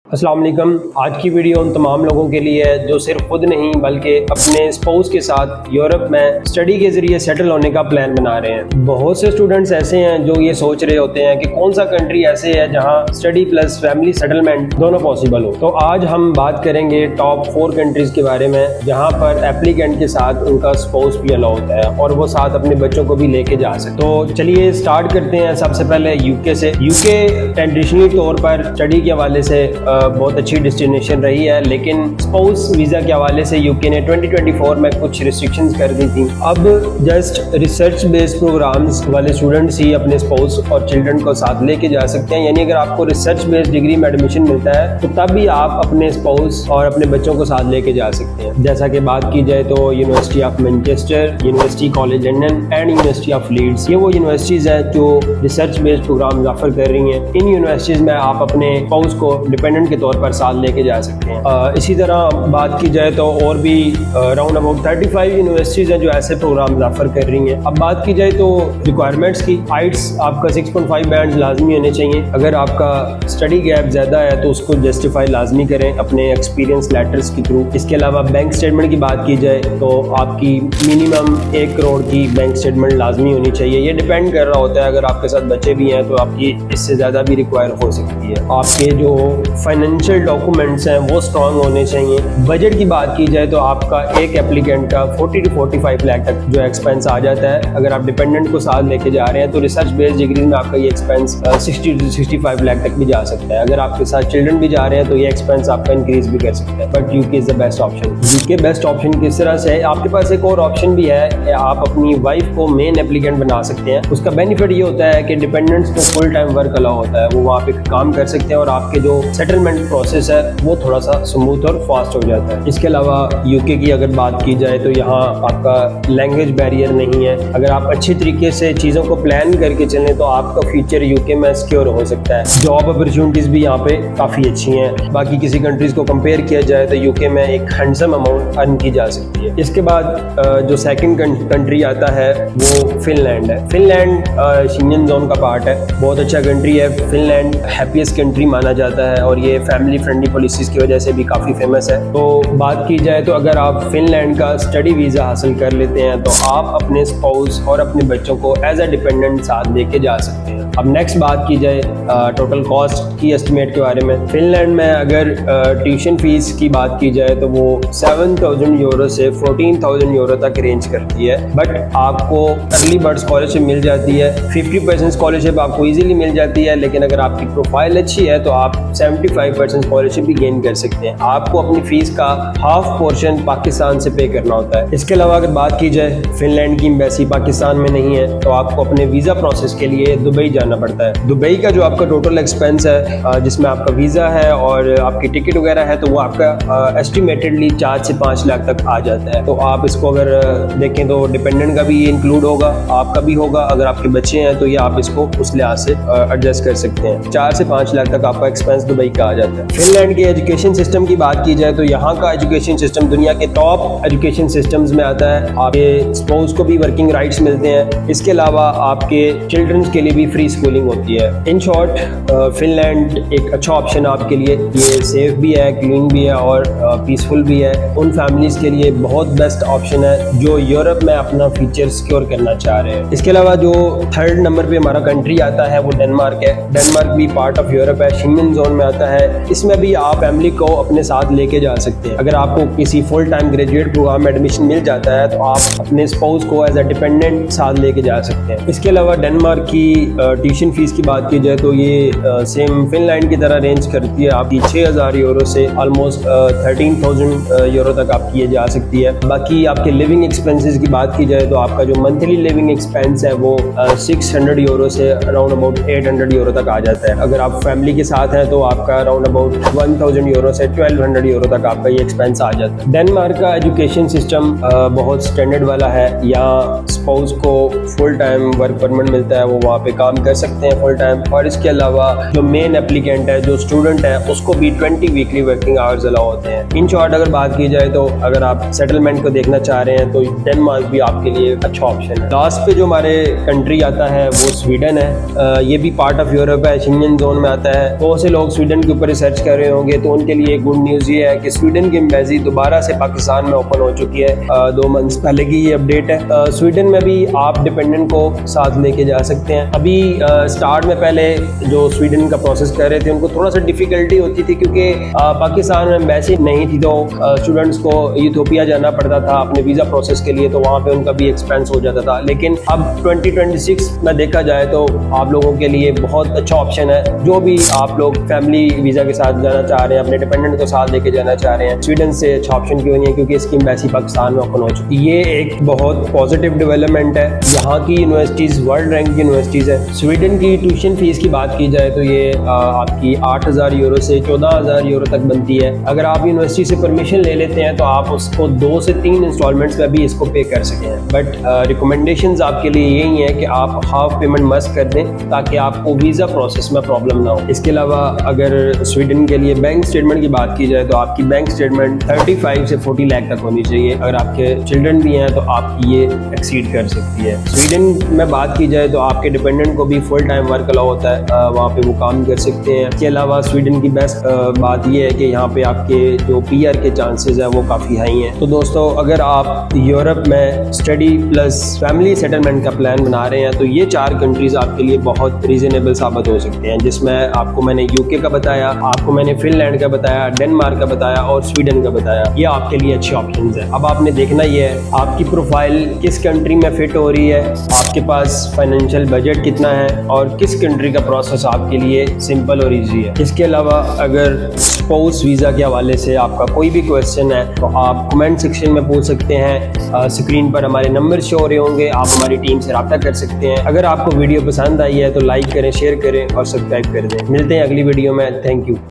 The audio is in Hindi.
अस्सलाम वालेकुम। आज की वीडियो उन तमाम लोगों के लिए है जो सिर्फ खुद नहीं बल्कि अपने स्पाउस के साथ यूरोप में स्टडी के जरिए सेटल होने का प्लान बना रहे हैं। बहुत से स्टूडेंट्स ऐसे हैं जो ये सोच रहे होते हैं कि कौन सा कंट्री ऐसे है जहां स्टडी प्लस फैमिली सेटलमेंट दोनों पॉसिबल हो। तो आज हम बात करेंगे टॉप 4 कंट्रीज के बारे में जहां पर एप्लीकेंट के साथ उनका स्पाउस भी अलाउ होता है और वो साथ अपने बच्चों को भी लेके जा सकते। तो चलिए स्टार्ट करते हैं सबसे पहले यूके से। यूके ट्रेडिशनली तौर पर स्टडी के हवाले से बहुत अच्छी डेस्टिनेशन रही है, लेकिन स्पाउस वीजा के हवाले से यूके ने 2024 में कुछ रिस्ट्रिक्शंस कर दी थी। अब जस्ट रिसर्च बेस्ड प्रोग्राम्स वाले स्टूडेंट्स ही अपने स्पाउस और चिल्ड्रन को साथ लेके जा सकते हैं। यानी अगर आपको रिसर्च बेस्ड डिग्री में एडमिशन मिलता है तो तब भी आप अपने स्पाउस और अपने बच्चों को साथ लेके जा सकते हैं। जैसा कि बात की जाए तो university of Manchester, university college London and university of Leeds, ये वो यूनिवर्सिटीज हैं जो रिसर्च बेस्ड प्रोग्राम ऑफर कर रही हैं। इन यूनिवर्सिटीज में आप अपने स्पाउस को डिपेंडेंट के तौर पर साथ लेके जा सकते हैं। इसी तरह बात की जाए तो और भी राउंड अबाउट 35 यूनिवर्सिटीज हैं जो ऐसे प्रोग्राम ऑफर कर रही हैं। अब बात की जाए तो रिक्वायरमेंट्स की, आइट्स आपका 6.5 बैंड लाजमी होने चाहिए। अगर आपका स्टडी गैप ज्यादा है तो उसको जस्टिफाई लाजमी करें अपने एक्सपीरियंस लेटर्स के थ्रू। इसके अलावा बैंक स्टेटमेंट की बात की जाए तो आपकी मिनिमम 1 करोड़ की बैंक स्टेटमेंट लाजमी होनी चाहिए। ये डिपेंड कर रहा होता है, अगर आपके साथ बच्चे भी हैं तो आपकी इससे ज्यादा भी रिक्वायर हो सकती है। आपके जो फाइनेंशियल डॉक्यूमेंट्स हैं वो स्ट्रांग होने चाहिए। बजट की बात की जाए तो आपका एक एप्लीकेंट का 40 to 45 लाख तक जो एक्सपेंस आ जाता है। अगर आप डिपेंडेंट को साथ लेके जा रहे हैं तो रिसर्च बेस्ड डिग्री में आपका ये एक्सपेंस 60 to 65 लाख तक भी जा सकता है। अगर आपके साथ चिल्ड्रन भी जा रहे हैं तो ये एक्सपेंस आपका इंक्रीज भी कर सकता है। But UK is the best option. UK best option किस तरह से है, आपके पास एक और ऑप्शन भी है, आप अपनी वाइफ को मेन एप्लीकेंट बना सकते हैं। उसका बेनिफिट ये होता है कि डिपेंडेंट्स को फुल टाइम वर्क अलाउ होता है, वो वहाँ पे काम कर सकते हैं और आपके जो सेटलमेंट प्रोसेस है वो थोड़ा सा स्मूथ और फास्ट हो जाता है। इसके अलावा यूके की अगर बात की जाए तो यहाँ आपका लैंग्वेज बैरियर नहीं है। अगर आप अच्छी तरीके से चीज़ों को प्लान करके चलें तो आपका फ्यूचर यूके में सिक्योर हो सकता है। जॉब अपॉर्चुनिटीज भी यहाँ पे काफ़ी अच्छी हैं। बाकी किसी कंट्रीज को कंपेयर किया जाए तो यूके में एक हैंडसम अमाउंट अर्न की जा सकती है। इसके बाद जो सेकंड कंट्री आता है वो फिनलैंड है। फिनलैंड शेंगन जोन का पार्ट है, बहुत अच्छा कंट्री है। फिनलैंड हैप्पीएस्ट कंट्री माना जाता है और ये फैमिली फ्रेंडली पॉलिसीज की वजह से भी काफ़ी फेमस है। तो बात की जाए तो अगर आप फिनलैंड का स्टडी वीज़ा हासिल कर लेते हैं तो आप अपने स्पाउस और अपने बच्चों को एज अ डिपेंडेंट साथ लेके जा सकते हैं। अब नेक्स्ट बात की जाए टोटल कॉस्ट की एस्टिमेट के बारे में। फिनलैंड में अगर ट्यूशन फीस की बात की जाए तो वो 7,000 यूरो से 14,000 यूरो तक रेंज करती है। बट आपको अर्ली बर्ड स्कॉलरशिप मिल जाती है, 50% स्कॉलरशिप आपको इजीली मिल जाती है। लेकिन अगर आपकी प्रोफाइल अच्छी है तो आप 75% स्कॉलरशिप भी गेन कर सकते हैं। आपको अपनी फीस का हाफ पोर्शन पाकिस्तान से पे करना होता है। इसके अलावा अगर बात की जाए फिनलैंड की एम्बेसी पाकिस्तान में नहीं है तो आपको अपने वीज़ा प्रोसेस के लिए दुबई जाना पड़ता है। दुबई का जो आपका टोटल एक्सपेंस है जिसमें आपका वीज़ा है और आपकी टिकट वगैरह है तो वो आपका एस्टिमेटेडली 4 से 5 लाख तक आ जाता है। तो आप इसको अगर देखें तो डिपेंडेंट का भी इंक्लूड होगा, आपका भी होगा। अगर आपके बच्चे हैं तो ये आप इसको उस लिहाज से एडजस्ट कर सकते हैं। 4 से 5 लाख तक आपका एक्सपेंस दुबई का आ जाता है। फिनलैंड के एजुकेशन सिस्टम की बात की जाए तो यहाँ का एजुकेशन सिस्टम दुनिया के टॉप एजुकेशन सिस्टम्स में आता है। आपके स्पाउस को भी वर्किंग राइट्स मिलते हैं। इसके अलावा आपके चिल्ड्रंस के लिए भी फ्री स्कूलिंग होती है। इन शॉर्ट फिनलैंड एक अच्छा ऑप्शन है आपके लिए। ये सेफ भी है, क्लीन भी है और पीसफुल भी है। उन फैमिलीज के लिए बहुत बेस्ट ऑप्शन है जो यूरोप में अपना फ्यूचर सिक्योर करना चाह रहे हैं। इसके अलावा जो 3rd नंबर पे हमारा कंट्री आता है वो डेनमार्क है। डेनमार्क भी पार्ट ऑफ यूरोप है, शेंगन जोन में आता है। इसमें भी आप फैमिली को अपने साथ लेके जा सकते हैं। अगर आपको किसी फुल टाइम ग्रेजुएट प्रोग्राम में एडमिशन मिल जाता है तो आप अपने स्पाउस को एज अ डिपेंडेंट साथ लेके जा सकते हैं। इसके अलावा डेनमार्क की ट्यूशन फीस की बात की जाए तो ये सेम फिनलैंड की तरह रेंज करती है। आपकी 6,000 यूरो से ऑलमोस्ट 13,000 यूरो तक आपकी ये जा सकती है। बाकी आपके लिविंग एक्सपेंसेस की बात की जाए तो आपका जो मंथली लिविंग एक्सपेंस है वो 600 यूरो से अराउंड अबाउट 800 यूरो तक आ जाता है। अगर आप फैमिली के साथ हैं तो आपका अराउंड अबाउट 1,000 यूरो से 1,200 यूरो तक आपका ये एक्सपेंस आ जाता है। डेनमार्क का एजुकेशन सिस्टम बहुत स्टैंडर्ड वाला है। यहाँ स्पाउस को फुल टाइम वर्क परमिट मिलता है, वो वहाँ पे काम कर सकते हैं फुल टाइम। और इसके अलावा जो मेन एप्लीकेंट है, जो स्टूडेंट है, उसको भी 20 वीकली वर्किंग आवर्स अलाउ होते हैं। इन शॉर्ट अगर बात की जाए तो अगर आप सेटलमेंट को देखना चाह रहे हैं तो डेनमार्क भी आपके लिए अच्छा ऑप्शन है। लास्ट पे जो हमारे कंट्री आता है वो स्वीडन है। ये भी पार्ट ऑफ यूरोप है, शेंगन जोन में आता है। बहुत से लोग स्वीडन के ऊपर रिसर्च कर रहे होंगे तो उनके लिए गुड न्यूज़ ये है कि स्वीडन की एम्बेसी दोबारा से पाकिस्तान में ओपन हो चुकी है। 2 मंथ्स पहले की ये अपडेट है। स्वीडन में भी आप डिपेंडेंट को साथ लेके जा सकते हैं। अभी स्टार्ट में पहले जो स्वीडन का प्रोसेस कर रहे थे उनको थोड़ा सा डिफिकल्टी होती थी क्योंकि पाकिस्तान में एम्बेसी नहीं थी, तो स्टूडेंट्स को इथियोपिया जाना पड़ता था अपने वीज़ा प्रोसेस के लिए, तो वहाँ पे उनका भी एक्सपेंस हो जाता था। लेकिन अब 2026 में देखा जाए तो आप लोगों के लिए बहुत अच्छा ऑप्शन है। जो भी आप लोग फैमिली वीज़ा के साथ जाना चाह रहे हैं, अपने डिपेंडेंट को साथ लेके जाना चाह रहे हैं, स्वीडन से अच्छा ऑप्शन क्यों नहीं है, क्योंकि इसकी एम्बेसी पाकिस्तान में ओपन हो चुकी है। ये एक बहुत पॉजिटिव डेवलपमेंट है। यहाँ की यूनिवर्सिटीज़ वर्ल्ड रैंक की यूनिवर्सिटीज़ है। स्वीडन की ट्यूशन फीस की बात की जाए तो ये आपकी 8,000 यूरो से 14,000 यूरो तक बनती है। अगर आप यूनिवर्सिटी से परमिशन ले लेते हैं तो आप उसको 2 से 3 इंस्टॉलमेंट्स में भी इसको पे कर सकें। बट रिकमेंडेशंस आपके लिए यही है कि आप हाफ पेमेंट मस्ट कर दें ताकि आपको वीज़ा प्रोसेस में प्रॉब्लम ना हो। इसके अलावा अगर स्वीडन के लिए बैंक स्टेटमेंट की बात की जाए तो आपकी बैंक स्टेटमेंट 35 से 40 लाख तक होनी चाहिए। अगर आपके चिल्ड्रन भी हैं तो आपकी ये एक्सीड कर सकती है। स्वीडन में बात की जाए तो आपके डिपेंडेंट को भी फुल टाइम वर्क अलाउ होता है, वहाँ पे वो काम कर सकते हैं। इसके अलावा स्वीडन की बेस्ट बात ये है कि यहाँ पे आपके जो PR के चांसेस है वो काफ़ी हाई हैं। तो दोस्तों, अगर आप यूरोप में स्टडी प्लस फैमिली सेटलमेंट का प्लान बना रहे हैं तो ये 4 कंट्रीज आपके लिए बहुत रीजनेबल साबित हो सकते हैं, जिसमें आपको मैंने UK का बताया, आपको मैंने फिनलैंड का बताया, डेनमार्क का बताया और स्वीडन का बताया। ये आपके लिए अच्छे ऑप्शंस हैं। अब आपने देखना ये है आपकी प्रोफाइल किस कंट्री में फिट हो रही है, आपके पास फाइनेंशियल बजट कितना है और किस कंट्री का प्रोसेस आपके लिए सिंपल और ईजी है। इसके अलावा अगर स्पाउस वीज़ा के हवाले से आपका कोई भी क्वेश्चन है तो आप कमेंट सेक्शन में पूछ सकते हैं। स्क्रीन पर हमारे नंबर शो हो रहे होंगे, आप हमारी टीम से रब्ता कर सकते हैं। अगर आपको वीडियो पसंद आई है तो लाइक करें, शेयर करें और सब्सक्राइब कर दें। मिलते हैं अगली वीडियो में। Thank you.